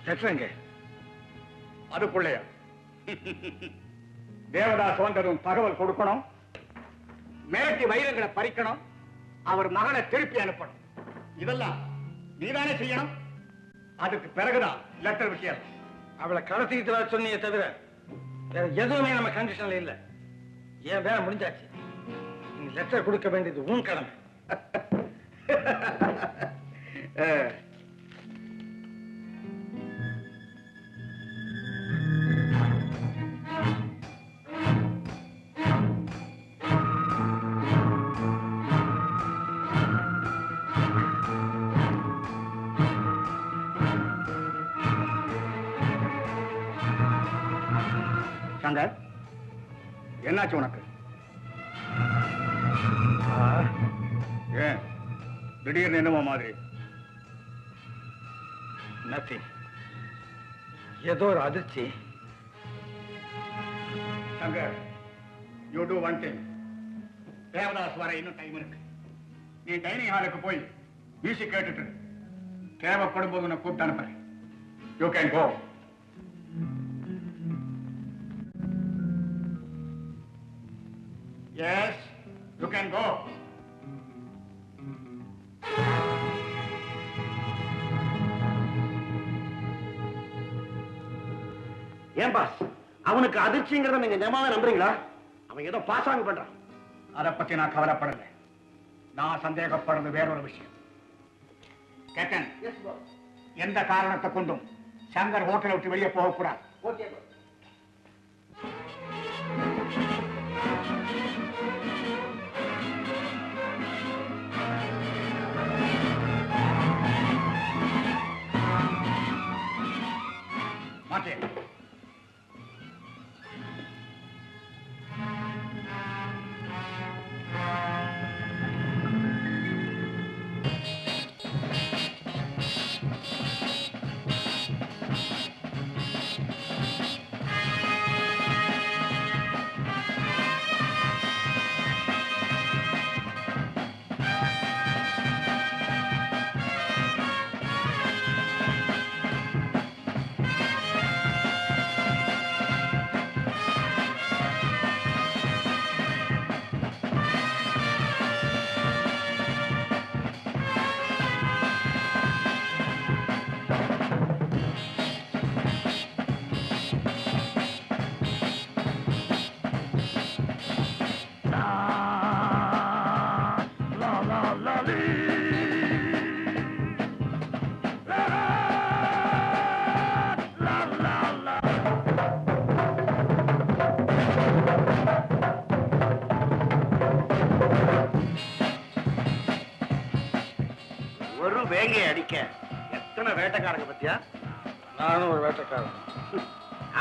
லெட்டருங்க அதுக்குள்ளையா? தேவதாஸ் வந்ததும் தகவல் கொடுக்கணும், மிரட்டி வைரங்களை பறிக்கணும், அவர் மகனை திருப்பி அனுப்பணும். இதெல்லாம் நீதானே செய்யணும். அதுக்கு பிறகுதான் லெட்டர் விஷயம். அவளை கடத்திட்டு வர சொன்னீங்க தவிர வேற எதுவுமே நம்ம கண்டிஷன்ல இல்ல. ஏன் வேலை முடிஞ்சாச்சு. நீ லெட்டர் கொடுக்க வேண்டியது உன் கடமை. சங்கர், என்னாச்சு உனக்கு? ஏன் திடீர்னு என்னமோ மாதிரி? நத்திங், ஏதோ ஒரு அதிர்ச்சி. Shankar, you do one thing. Devdas வர இன்னும் டைம் இருக்கு. நீ டைனிங் ஹாலுக்கு போய் மியூசிக் கேட்டுட்டு தேவைப்படும் போது உன்னை கூப்பிட்டு அனுப்புறேன். You can go. Yes, you can go. ஏன் பாஸ், அவனுக்கு அதிர்ச்சிங்கிறத நீங்க நிஜமாவே நம்புறீங்களா? அவன் ஏதோ பாசாங்க பண்றான். அதை பத்தி நான் கவலைப்படல. நான் சந்தேகப்படுறது வேறொரு விஷயம். கேப்டன், எந்த காரணத்தை கொண்டும் சங்கர் ஹோட்டலை விட்டு வெளியே போகக்கூடாது. ஓகே. மாட்டேன். ஒரு வேங்கையை அடிக்க எத்தனை வேட்டைக்காரங்க பத்தியா? நானும் ஒரு வேட்டைக்காரன்.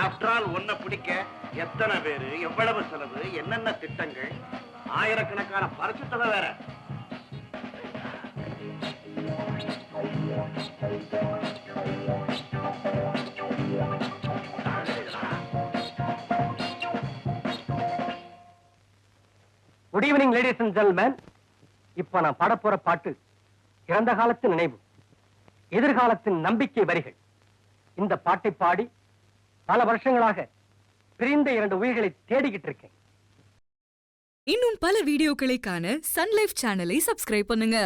ஆஃப்டர் ஆல் ஒன்ன பிடிக்க எத்தனை பேரு, எவ்வளவு செலவு, என்னென்ன திட்டங்கள், ஆயிரக்கணக்கான பரிசு தொகை வேற. Good evening ladies and gentlemen. இப்ப நான் பாடப்போற பாட்டு இறந்த காலத்தின் நினைவு, எதிர்காலத்தின் நம்பிக்கை வரிகள். இந்த பாட்டை பாடி பல வருஷங்களாக பிரிந்த 2 உயிர்களை தேடிக்கிட்டு இருக்கேன். இன்னும் பல வீடியோக்களை காண சன் லைஃப் சேனலை சப்ஸ்கிரைப் பண்ணுங்க.